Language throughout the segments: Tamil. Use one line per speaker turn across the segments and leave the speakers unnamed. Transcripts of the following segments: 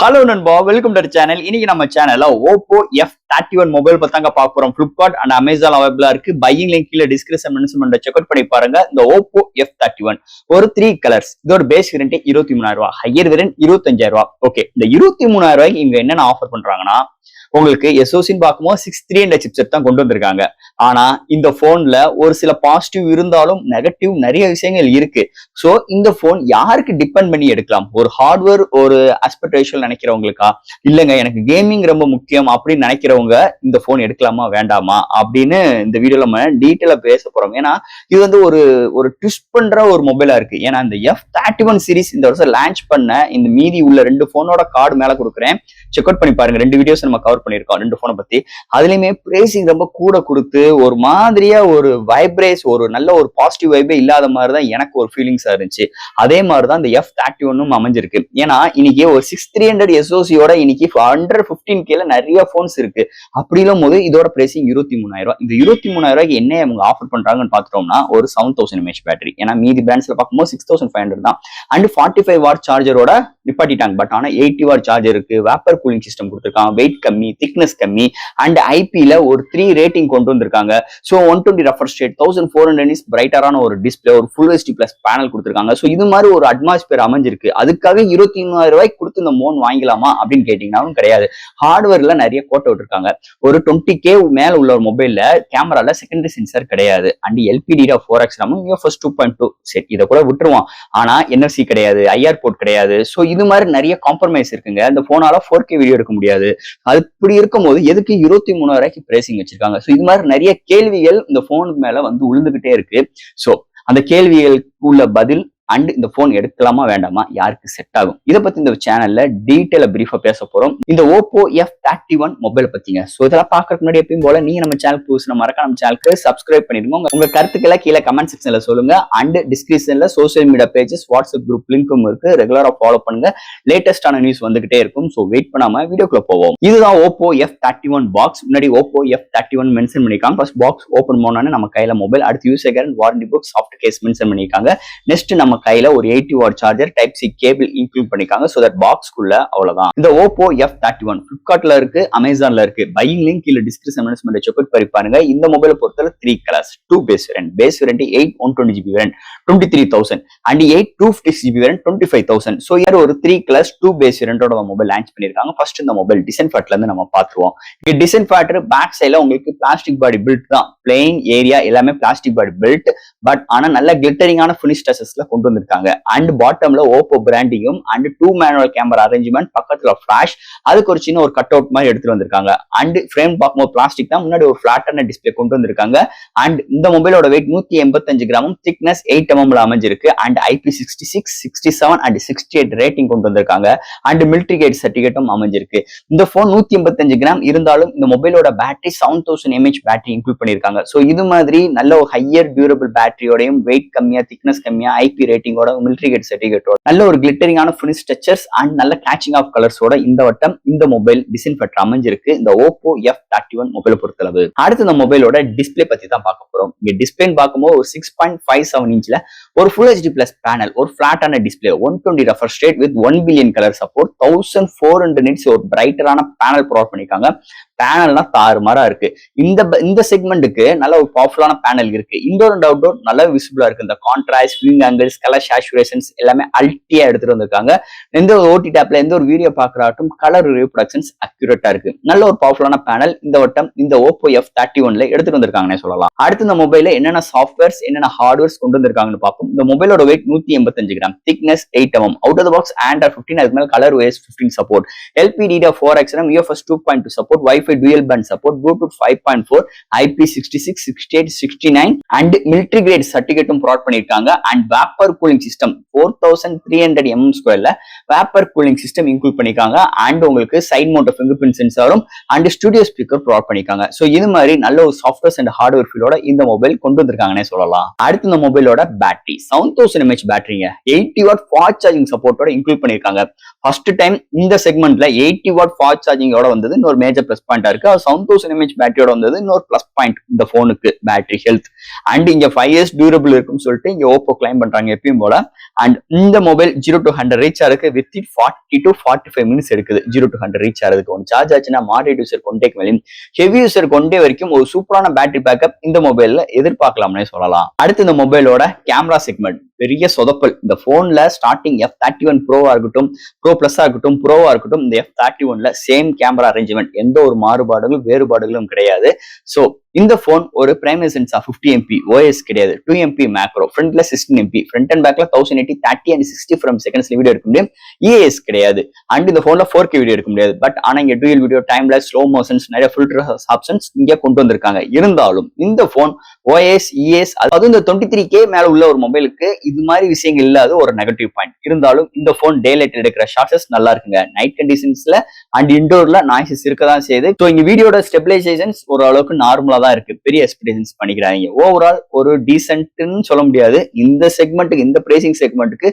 ஹலோ நண்பா, வெல்கம் டு சேனல். இன்னைக்கு நம்ம சேனல்ல ஓப்போ F31 மொபைல் பத்தாங்க பார்க்க போறோம். பிளிப்கார்ட் அண்ட் அமேசான் அவைலபிளா இருக்கு. பையிங் லிங்க் கீழ டிஸ்கிரிப்ஷன் மென்ஷன் செக் அவுட் பண்ணி பாருங்க. இந்த ஓப்போ F31 ஒரு 3 கலர்ஸ். இதோட பேஸ் வேரியன்ட் 23,000 ரூபாய், ஹையர் வேரியன்ட் 25,000 ரூபாய். ஓகே, இந்த 23,000 ரூபாய்க்கு இவங்க என்னென்ன ஆஃபர் பண்றாங்கன்னா, உங்களுக்கு SoCன்னு பார்க்கும்போது 630 சிப்செட் தான் கொண்டு வந்திருக்காங்க. ஆனா இந்த போன்ல ஒரு சில பாசிட்டிவ் இருந்தாலும் நெகட்டிவ் நிறைய விஷயங்கள் இருக்கு. சோ இந்த போன் யாருக்கு டிபெண்ட் பண்ணி எடுக்கலாம்? ஒரு ஹார்ட்வேர், ஒரு ஆஸ்பெக்ட் ரேஷியோ நினைக்கிறவங்களுக்கா, இல்லங்க எனக்கு கேமிங் ரொம்ப முக்கியம் அப்படின்னு நினைக்கிறவங்க இந்த போன் எடுக்கலாமா வேண்டாமா அப்படின்னு இந்த வீடியோல நம்ம டீட்டெயிலா பேச போறோம். ஏன்னா இது வந்து ஒரு ட்விஸ்ட் பண்ற ஒரு மொபைலா இருக்கு. ஏன்னா இந்த F31 சீரிஸ் இந்த வருஷம் லான்ச் பண்ண இந்த மீதி உள்ள 2 போனோட கார்டு மேல கொடுக்குறேன், செக் அவுட் பண்ணி பாருங்க. 2 வீடியோஸ் நம்ம கவர் பண்ணிருக்கோம் 2 போனை பத்தி. அதுலயுமே பிரைசிங் ரொம்ப கூட கொடுத்து ஒரு மாதிரியா ஒரு வைப்ரேஸ், ஒரு நல்ல ஒரு பாசிட்டிவ் வைபே இல்லாத மாதிரிதான் எனக்கு ஒரு ஃபீலிங்ஸா இருந்துச்சு. அதே மாதிரிதான் இந்த F31 அமைஞ்சிருக்கு. ஏன்னா இன்னைக்கு ஒரு 6300 SoCயோட இன்னைக்கு 115K நிறைய போன்ஸ் இருக்கு. அப்படி இல்லாம போது இதோட பிரைசிங் 23,000 ரூபாய். இந்த 23,000 ரூபாய்க்கு என்ன அவங்க ஆஃபர் பண்றாங்கன்னு பாத்துட்டோம்னா, ஒரு 7000 mAh பேட்டரி. ஏன்னா மீதி பிராண்ட்ஸ்ல பார்க்கும்போது 6500 தான். அண்ட் 45 வாட் சார்ஜரோட நிப்பாட்டிட்டாங்க. பட் ஆனா 80 வாட் சார்ஜர் இருக்கு, வேப்பர் கூலிங் சிஸ்டம் கொடுத்திருக்காங்க, வெயிட் கம்மி, திக்னஸ் கம்மி, அண்ட் ஐபில ஒரு 3 ரேட்டிங் கொண்டு வந்திருக்காங்க. சோ 120 ரெஃப்ரெஷ் ரேட், 1400 nits பிரைட்டரான ஒரு டிஸ்பிளே, ஒரு ஃபுல் HD பிளஸ் பேனல் கொடுத்திருக்காங்க. சோ இது மாதிரி ஒரு அட்மாஸ்பியர் அமைஞ்சிருக்கு. அதுக்காக 23,000 ரூபாய்க்கு கொடுத்து இந்த போன் வாங்கலாமா அப்படின்னு கேட்டீங்கன்னாலும் கிடையாது. ஹார்ட்வேர்ல நிறைய கோட்டை விட்டுருக்காங்க. ஒரு 20K மேல உள்ள ஒரு மொபைல்ல கேமரால செகண்டரி சென்சார் கிடையாது. And LPDDR4X RAM, UFS 2.2 set, இதை கூட விட்டுருவோம். ஆனா NFC கிடையாது, IR போர்ட் கிடையாது. சோ இது மாதிரி நிறைய காம்ப்ரமைஸ் இருக்குங்க. இந்த போனால 4K வீடியோ எடுக்க முடியாது. அது இப்படி இருக்கும்போது எதுக்கு 23,000 ரூபாய்க்கு பிரைசிங் வச்சிருக்காங்க? சோ இது மாதிரி நிறைய கேள்விகள் இந்த போனுக்கு மேல வந்து விழுந்துகிட்டே இருக்கு. சோ அந்த கேள்விகளுக்கு உள்ள பதில் அண்ட் இந்த போன் எடுக்கலாமா வேண்டாமா, யாருக்கு செட் ஆகும், இதை பத்தி இந்த சேனல்ல டீடைலா பிரீஃபா பேச போறோம். இந்த ஓப்போ F31 மொபைல் பத்திங்க. சோ இதெல்லாம் பாக்குறதுக்கு முன்னாடி எப்பயும் போல நீங்க நம்ம சேனல் புதுசுனா மறக்காம நம்ம சேனலுக்கு சப்ஸ்கிரைப் பண்ணிடுங்க. உங்க கருத்துக்களை கீழே கமெண்ட் செக்ஷன்ல சொல்லுங்க. அண்ட் டிஸ்கிரிப்ஷன்ல social media pages, WhatsApp group லிங்க்கும் இருக்கு. ரெகுலரா ஃபாலோ பண்ணுங்க. லேட்டஸ்டான நியூஸ் வந்துகிட்டே இருக்கும். சோ வெயிட் பண்ணாம வீடியோக்குள்ள போவோம். இதுதான் ஓப்போ F31 பாக்ஸ். முன்னாடி ஓப்போ F31 மென்ஷன் பண்ணிருக்காங்க. ஃபர்ஸ்ட் பாக்ஸ் ஓபன் பண்ணோன்னு நம்ம கையில மொபைல், அடுத்து user guarantee, warranty book, soft case mention பண்ணிருக்காங்க. நெக்ஸ்ட் நம்ம கையில ஒரு 80 watt charger, type C cable include பண்ணிருக்காங்க. சோ தட் பாக்ஸ்க்குள்ள அவ்வளவுதான். இந்த ஓப்போ F31 பிளிப்கார்ட்ல இருக்கு, அமேசான்ல இருக்கு. பையிங் லிங்க் கீழ டிஸ்கிரிப்ஷன் மென்ஷன்ல செக் அவுட் பண்ணி பாருங்க. இந்த மொபைலை பொறுத்தவரை 3 colours, 2 base variant. Base variant 8 120GB variant 23,000 and 8 256GB variant 25,000. So யார் ஒரு 3 கலர்ஸ் 2 பேஸ் வேரியன்ட்டோட மொபைல் லான்ச் பண்ணிருக்காங்க. ஃபர்ஸ்ட் இந்த மொபைல் டிசைன் ஃபேக்டர்ல இருந்து நம்ம பாத்துருவோம். இங்க டிசைன் ஃபேக்டர் பேக் சைடுல உங்களுக்கு பிளாஸ்டிக் பாடி பில்ட் தான். பிளெயின் ஏரியா எல்லாமே பிளாஸ்டிக் பாடி பில்ட். பட் ஆனா நல்ல கிளிட்டரிங்கான ஃபினிஷ் டச்சஸ்ல கொண்டு வந்திருக்காங்க. அண்ட் பாட்டம்ல ஓப்போ பிராண்டிங்கும் அண்ட் 2 மேனுவல் கேமரா அரேஞ்ச்மெண்ட், பக்கத்துல ஃபிளாஷ், அதுக்கு ஒரு சின்ன ஒரு கட் அவுட் மாதிரி எடுத்துட்டு வந்திருக்காங்க. அண்ட் ஃப்ரேம் பார்க்கும்போது பிளாஸ்டிக் தான். முன்னாடி ஒரு பிளாட்டான டிஸ்பிளே கொண்டு வந்திருக்காங்க. அண்ட் இந்த மொபைலோட வெயிட் 185 கிராமும், திக்னஸ் 8 mm அமைஞ்சிருக்கு. அண்ட் IP66, 67 அண்ட் 68 ரேட்டிங் கொண்டு வந்திருக்காங்க. அண்ட் மிலிட்டரி கேட் சர்டிபிகேட்டும் அமைஞ்சிருக்கு. இந்த போன் 185 கிராம் இருந்தாலும் இந்த மொபைலோட பேட்டரி 7000 mAh பேட்டரி இன்க்ளூட் பண்ணிருக்காங்க. சோ இது மாதிரி நல்ல ஒரு ஹையர் டியூரபிள் பேட்டரியோடையும், வெயிட் கம்மியா, திக்னஸ் கம்மியா, IP ரேட்டிங்கோட, மிலிட்டரி கேட் சர்டிபிகேட்டோட, நல்ல ஒரு கிளிட்டரிங்கான ஃபினிஷ் டச்சர்ஸ் அண்ட் நல்ல கேச்சிங் ஆஃப் கலர்ஸோட இந்த வட்டம் இந்த மொபைல் டிசைன் ஃபேக்டர் அமைஞ்சிருக்கு இந்த ஓப்போ F31 மொபைல் பொறுத்தளவு. அடுத்து இந்த மொபைலோட டிஸ்பிளே பத்தி தான் பார்க்க போறோம். இங்க டிஸ்பிளேன்னு பார்க்கும்போது ஒரு 6.57 இன்ச்ல ஒரு ஃபுல் HD பிளஸ் பேனல், ஒரு பிளாட்டான display, 120 refresh rate with 1 billion colour support, 1400 nits ஒரு பிரைட்டரான பேனல் ப்ரொவைட் பண்ணிருக்காங்க. பேனல்னா தாறுமாறா இருக்கு. இந்த செக்மெண்ட்டுக்கு நல்ல ஒரு பவர்ஃபுல்லான பேனல் இருக்கு. இன்டோர் அண்ட் அவுட்டோர் நல்லா விசிபிளா இருக்கு. இந்த contrast, viewing angles, colour saturations எல்லாமே அல்டியா எடுத்துட்டு வந்திருக்காங்க. எந்த ஒரு ஓடி டேப்ல எந்த ஒரு வீடியோ பாக்குறாட்டும் கலர் ரீப்ரொடக்ஷன்ஸ் அக்யூரேட்டா இருக்கு. நல்ல ஒரு பவர்ஃபுல்லான பேனல் இந்த வட்டம் இந்த ஓப்போ F31ல எடுத்துட்டு வந்திருக்காங்கன்னு சொல்லலாம். அடுத்து இந்த மொபைல்ல என்னென்ன சாஃப்ட்வேர்ஸ், என்னென்ன ஹார்ட்வேர்ஸ் கொண்டு வந்திருக்காங்கன்னு பார்ப்போம். இந்த மொபைலோட weight 185 gram, thickness 8 mm, out of the box Android 15, அதுக்கு மேல colour OS 15 support, LPDDR4X RAM, UFS 2.2 support, Wi-Fi dual band support, Bluetooth 5.4, IP66, 68, 69 and military grade சர்டிபிகேட்டும் ப்ரொவைட் பண்ணிருக்காங்க. அண்ட் வேப்பர் கூலிங் சிஸ்டம் 4300 mm2ல வேப்பர் கூலிங் சிஸ்டம் இன்க்ளூட் பண்ணிருக்காங்க. அண்ட் உங்களுக்கு சைட் மவுண்ட் ஃபிங்கர் பிரிண்ட் சென்சாரும் அண்ட் ஸ்டுடியோ ஸ்பீக்கர் ப்ரொவைட் பண்ணிருக்காங்க. சோ இது மாதிரி நல்ல ஒரு சாஃப்ட்வேர்ஸ் அண்ட் ஹார்ட்வேர் ஃபீலோட இந்த மொபைல் கொண்டு வந்திருக்காங்கன்னே சொல்லலாம். அடுத்து இந்த மொபைலோட பேட்டரி 7000 mAh பேட்டரிங்க, 80 வாட் ஃபாஸ்ட் சார்ஜிங் சப்போர்ட்டோட இன்க்ளூட் பண்ணிருக்காங்க. ஃபர்ஸ்ட் டைம் இந்த செக்மெண்ட்ல 80 வாட் ஃபாஸ்ட் சார்ஜிங்கோட வந்தது ஒரு மேஜர் பிளஸ் பாயிண்டா இருக்கு. 1000 mAh பேட்டரியோட வந்தது இன்னொரு பிளஸ் பாயிண்ட் இந்த போனுக்கு பேட்டரி ஹெல்த். அண்ட் இங்க 5 years டியூரபிள் இருக்குன்னு சொல்லிட்டு இங்க ஓப்போ கிளைம் பண்றாங்க எப்பயும் போல. அண்ட் இந்த மொபைல் 0 to 100 ரீச் ஆகிறதுக்கு வித்தின் 40 to 45 மினிட்ஸ் எடுக்குது 0 to 100 ரீச் ஆகிறதுக்கு. ஒன்று சார்ஜ் ஆச்சுன்னா மாடரேட் யூசர் கொண்டேக்கு மேலும் ஹெவி யூசர் கொண்டே வரைக்கும் ஒரு சூப்பரான பேட்டரி பேக்கப் இந்த மொபைல்ல எதிர்பார்க்கலாம்னே சொல்லலாம். அடுத்து இந்த மொபைலோட கேமரா செக்மெண்ட் பெரிய சொதப்பல். இந்த போன்ல ஸ்டார்டிங் F31 ப்ரோவா இருக்கட்டும், ப்ரோ பிளஸா இருக்கட்டும், ப்ரோவா இருக்கட்டும், இந்த F31ல சேம் கேமரா அரேஞ்ச்மெண்ட், எந்த ஒரு வேறுபாடுகளும் கிடையாது. சோ இந்த போன் ஒரு பிரைமரி சென்சார் 50 MP, OS கிடையாது, 2 MP மேக்ரோ, ஃப்ரண்ட்ல 16 MP, ஃப்ரண்ட் அண்ட் பேக்ல 1080 30 and 60 frames செகண்ட்ஸ்ல வீடியோ எடுக்க முடியும். EAS கிடையாது. அண்ட் இந்த போன்ல 4K வீடியோ எடுக்க முடியாது. பட் ஆனா இங்க dual video, time labs, slow motions, நிறைய ஃபில்டர் ஆப்ஷன்ஸ் இங்க கொண்டு வந்திருக்காங்க. இருந்தாலும் இந்த போன் OS, EAS, அதுவும் இந்த 23K மேல உள்ள ஒரு மொபைலுக்கு இது மாதிரி விஷயங்கள் இல்லாத ஒரு நெகட்டிவ் பாயிண்ட். இருந்தாலும் இந்த போன் டே லைட் எடுக்கிற ஷாட்ஸ் நல்லா இருக்குங்க. நைட் கண்டிஷன்ஸ்ல அண்ட் இன்டோர்ல நாய்ஸஸ் இருக்கதான் செய்யுது. ஸோ இங்க வீடியோட ஸ்டெபிலைசேஷன்ஸ் ஓரளவுக்கு நார்மலா தான் இருக்கு. பெரிய எக்ஸ்பெக்டேஷன்ஸ் பண்ணிக்கிறாங்க. ஓவரால் ஒரு டீசென்ட்னு சொல்ல முடியாது. இந்த செக்மெண்ட்டுக்கு, இந்த பிரைசிங் செக்மெண்ட்டுக்கு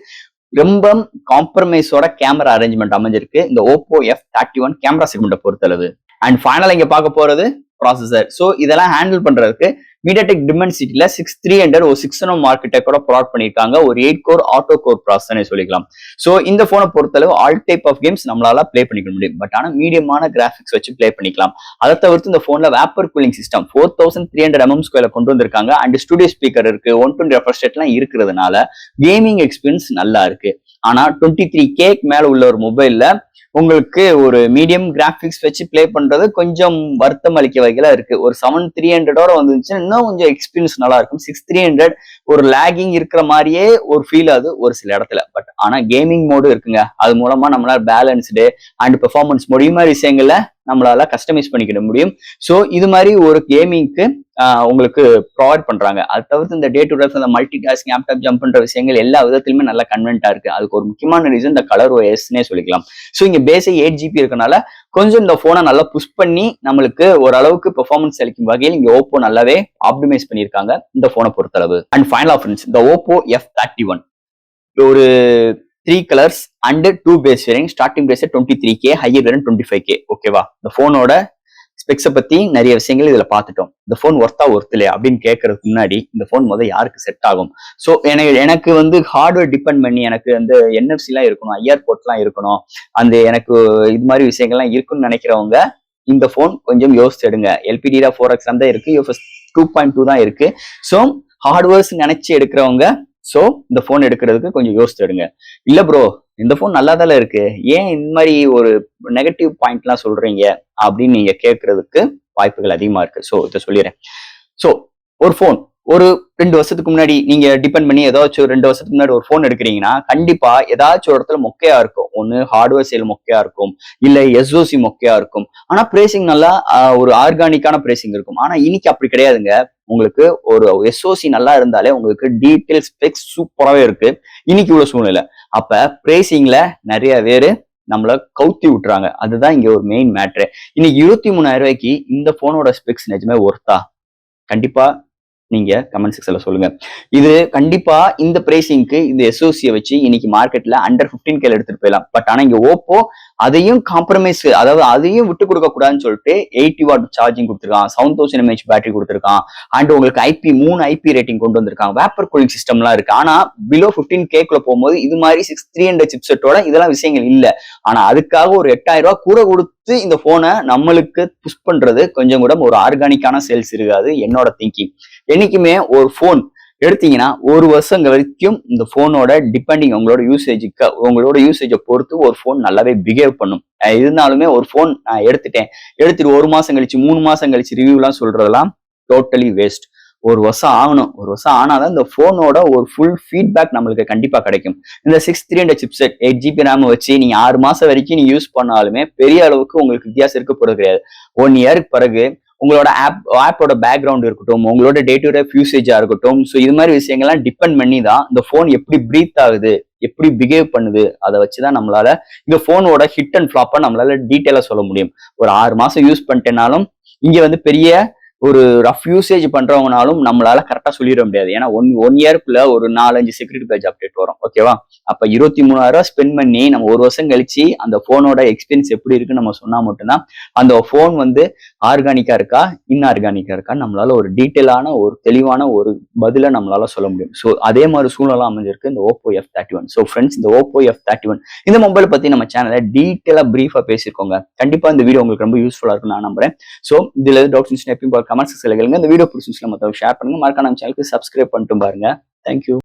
ரொம்ப காம்ப்ரமைஸோட கேமரா அரேஞ்ச்மெண்ட் அமைஞ்சிருக்கு இந்த ஓப்போ F31 கேமரா செக்மெண்ட்டை பொறுத்தளவு. அண்ட் ஃபைனலா இங்க பார்க்க போறது ப்ராசஸர். ஸோ இதெல்லாம் ஹேண்டில் பண்றதுக்கு MediaTek Dimensity-ல 6300 ஒரு 6nm ஆர்கிடெக்டரோட ப்ராடக்ட் பண்ணிருக்காங்க. ஒரு 8 கோர் ஆட்டோ கோர் ப்ராசஸர்னே சொல்லிக்கலாம். சோ இந்த போனை பொறுத்தளவு ஆல் டைப் ஆஃப் கேம்ஸ் நம்மளால பிளே பண்ணிக்க முடியும். பட் ஆனா மீடியமான கிராபிக்ஸ் வச்சு பிளே பண்ணிக்கலாம். அதை தவிர்த்து இந்த போன்ல வேப்பர் கூலிங் சிஸ்டம் 4300 mm2 கொண்டு வந்திருக்காங்க. அண்ட் ஸ்டுடியோ ஸ்பீக்கர் இருக்கு, 120 ரெஃப்ரெஷ் ரேட் எல்லாம் இருக்கிறதுனால கேமிங் எக்ஸ்பீரியன்ஸ் நல்லா இருக்கு. ஆனா 23K மேல உள்ள ஒரு மொபைல்ல உங்களுக்கு ஒரு மீடியம் கிராபிக்ஸ் வச்சு பிளே பண்றது கொஞ்சம் வருத்தம் அளிக்க வகையில இருக்கு. ஒரு 7300 வந்துச்சு இன்னும் கொஞ்சம் எக்ஸ்பீரியன்ஸ் நல்லா இருக்கும். 6300 ஒரு லேகிங் இருக்கிற மாதிரியே ஒரு ஃபீல் ஆகுது ஒரு சில இடத்துல. பட் ஆனா கேமிங் மோடு இருக்குங்க. அது மூலமா நம்மளால பேலன்ஸ்டு அண்ட் பெர்ஃபார்மன்ஸ் மோடு இது மாதிரி விஷயங்கள்ல நம்மளால கஸ்டமைஸ் பண்ணிக்கிட முடியும். ஸோ இது மாதிரி ஒரு கேமிங்க்கு உங்களுக்கு ப்ரொவைட் பண்றாங்க. அது தவிர்த்து இந்த டே டு டே அந்த மல்டி டாஸ்கிங், ஆப்டாப் ஜம்ப் பண்ற விஷயங்கள் எல்லா விதத்திலுமே நல்லா கன்வென்ட்டா இருக்கு. அதுக்கு ஒரு முக்கியமான ரீசன் இந்த கலர் OSனே சொல்லிக்கலாம். ஸோ இங்க பேசிக் 8GB இருக்கனால கொஞ்சம் இந்த போனை நல்லா புஷ் பண்ணி நம்மளுக்கு ஓரளவுக்கு பெர்ஃபார்மன்ஸ் அளிக்கும் வகையில் இங்க ஓப்போ நல்லாவே ஆப்டிமைஸ் பண்ணியிருக்காங்க இந்த போனை பொறுத்தளவு. அண்ட் ஃபைனல் ஃப்ரெண்ட்ஸ், இந்த ஓப்போ F31 ஒரு 3 colours and 2 base variant. Starting price 23K, higher variant 25K. ஓகேவா? இந்த போனோட ஸ்பெக்ஸை பத்தி நிறைய விஷயங்கள் இதுல பார்த்துட்டோம். இந்த போன் ஒர்த்தா ஒர்த்லையா அப்படின்னு கேட்கறதுக்கு முன்னாடி இந்த போன் முதல் யாருக்கு செட் ஆகும்? ஸோ எனக்கு வந்து ஹார்ட்வேர் டிபெண்ட் பண்ணி எனக்கு அந்த NFC எல்லாம் இருக்கணும், IR போர்ட்லாம் இருக்கணும், அந்த எனக்கு இது மாதிரி விஷயங்கள்லாம் இருக்குன்னு நினைக்கிறவங்க இந்த போன் கொஞ்சம் யோசிச்சு எடுங்க. LPDDR 4X தான் இருக்கு, UFS 2.2 தான் இருக்கு. ஸோ ஹார்ட்வேர்ஸ் நினைச்சு எடுக்கிறவங்க சோ இந்த போன் எடுக்கிறதுக்கு கொஞ்சம் யோசிச்சு எடுங்க. இல்ல ப்ரோ இந்த போன் நல்லா தானே இருக்கு, ஏன் இந்த மாதிரி ஒரு நெகட்டிவ் பாயிண்ட் எல்லாம் சொல்றீங்க அப்படின்னு நீங்க கேட்கறதுக்கு வாய்ப்புகள் அதிகமா இருக்கு. சோ இதை சொல்லிடுறேன். சோ ஒரு போன் ஒரு 2 வருஷத்துக்கு முன்னாடி நீங்க டிபெண்ட் பண்ணி ஏதாச்சும் 2 வருஷத்துக்கு முன்னாடி ஒரு போன் எடுக்கிறீங்கன்னா கண்டிப்பா ஏதாச்சும் ஒரு இடத்துல மொக்கையா இருக்கும். ஒன்னு ஹார்ட்வேர் சேல் மொக்கையா இருக்கும், இல்ல SOC மொக்கையா இருக்கும். ஆனா பிரேசிங் நல்லா ஒரு ஆர்கானிக்கான பிரேசிங் இருக்கும். ஆனா இன்னைக்கு அப்படி கிடையாதுங்க. உங்களுக்கு ஒரு SOC நல்லா இருந்தாலே உங்களுக்கு டீடைல் ஸ்பெக்ஸ் சூப்பராகவே இருக்கு இன்னைக்கு உள்ள சூழ்நிலை. அப்ப பிரேசிங்ல நிறைய பேரு நம்மள கவுத்தி விட்டுறாங்க. அதுதான் இங்க ஒரு மெயின் மேட்ரு. இன்னைக்கு 23,000 ரூபாய்க்கு இந்த போனோட ஸ்பெக்ஸ் நிஜமே ஒர்த்தா? கண்டிப்பா நீங்க கமெண்ட் செக்ஷன்ல சொல்லுங்க. இது கண்டிப்பா இந்த பிரைசிங்க்கு இந்த SOC வச்சு இன்னைக்கு மார்க்கெட்ல அண்டர் 15K எடுத்துட்டு போயிடலாம். பட் ஆனா இங்க ஓப்போ அதையும் காம்ப்ரமைஸ், அதாவது அதையும் விட்டு கொடுக்க கூடாதுன்னு சொல்லிட்டு 80 வாட் சார்ஜிங் கொடுத்துருக்கான், 7000 mAh பேட்டரி கொடுத்துருக்கான். அண்ட் உங்களுக்கு 3 IP ரேட்டிங் கொண்டு வந்திருக்காங்க. வேப்பர் கூலிங் சிஸ்டம்லாம் இருக்கு. ஆனா பிலோ 15K போகும்போது இது மாதிரி 6300 சிப்செட்டோட இதெல்லாம் விஷயங்கள் இல்ல. ஆனா அதுக்காக ஒரு 8000 ரூபாய் கூட கொடுத்து இந்த போனை நம்மளுக்கு புஷ் பண்றது கொஞ்சம் கூட ஒரு ஆர்கானிக்கான சேல்ஸ் இருக்காது என்னோட திங்கிங். என்னைக்குமே ஒரு போன் எடுத்தீங்கன்னா ஒரு வருஷம் வரைக்கும் இந்த போனோட டிபெண்டிங் உங்களோட யூசேஜை பொறுத்து ஒரு போன் நல்லாவே பிஹேவ் பண்ணும். இருந்தாலுமே ஒரு போன் நான் எடுத்துட்டு 1 மாசம் கழிச்சு 3 மாசம் கழிச்சு ரிவ்யூ எல்லாம் சொல்றதெல்லாம் டோட்டலி வேஸ்ட். ஒரு வருஷம் ஆகணும். ஒரு வருஷம் ஆனாதான் இந்த போனோட ஒரு ஃபுல் ஃபீட்பேக் நம்மளுக்கு கண்டிப்பா கிடைக்கும். இந்த 6300 சிப்செட் 8GB RAM வச்சு நீங்க 6 மாசம் வரைக்கும் நீங்க யூஸ் பண்ணாலுமே பெரிய அளவுக்கு உங்களுக்கு வித்தியாசம் இருக்க போறது கிடையாது. 1 இயருக்கு பிறகு உங்களோட ஆப்போட பேக்ரவுண்ட் இருக்கட்டும், உங்களோட டே டு டே யூசேஜா இருக்கட்டும், ஸோ இது மாதிரி விஷயங்கள்லாம் டிபெண்ட் பண்ணி தான் இந்த போன் எப்படி பிரீத் ஆகுது, எப்படி பிஹேவ் பண்ணுது, அதை வச்சுதான் நம்மளால இந்த போனோட ஹிட் அண்ட் ஃபிளாப்பா நம்மளால டீட்டெயிலா சொல்ல முடியும். ஒரு 6 மாசம் யூஸ் பண்ணிட்டேனாலும் இங்க வந்து பெரிய ஒரு ரஃப் யூசேஜ் பண்றவங்கனாலும் நம்மளால கரெக்டா சொல்லிட முடியாது. ஏன்னா ஒன் இயர்க்குள்ள ஒரு 4-5 செக்யூரிட்டி பேட்ச் அப்டேட் வரும். ஓகேவா? அப்ப 23,000 ஸ்பெண்ட் பண்ணி நம்ம ஒரு வருஷம் கழிச்சு அந்த போனோட எக்ஸ்பீரியன்ஸ் எப்படி இருக்குன்னு நம்ம சொன்னா மட்டும்தான் அந்த போன் வந்து ஆர்கானிக்கா இருக்கா, இன்ஆர்கானிக்கா இருக்கா நம்மளால ஒரு டீட்டெயிலான ஒரு தெளிவான ஒரு பதில நம்மளால சொல்ல முடியும். ஸோ அதே மாதிரி சூழ்நிலை அமைஞ்சிருக்கு இந்த ஓப்போ F31. ஸோ ஃப்ரெண்ட்ஸ், இந்த ஓப்போ F31 இந்த மொபைல் பத்தி நம்ம சேனல்ல டீட்டெயிலா பிரீஃபா பேசியிருக்கோங்க. கண்டிப்பா இந்த வீடியோ உங்களுக்கு ரொம்ப யூஸ்ஃபுல்லா இருக்கும்னு நான் நம்புறேன். ஸோ இதுல டவுட்ஸ் இருந்துச்சுன்னா எப்பயும் போல கமெண்ட்ஸ் செக்ஷன்ல கேளுங்க. இந்த வீடியோ பிடிச்சிருந்துச்சுன்னா மத்தவங்க ஷேர் பண்ணுங்க. மறக்காம நம்ம சேனலுக்கு சப்ஸ்கிரைப் பண்ணிட்டு பாருங்க. தேங்க்யூ.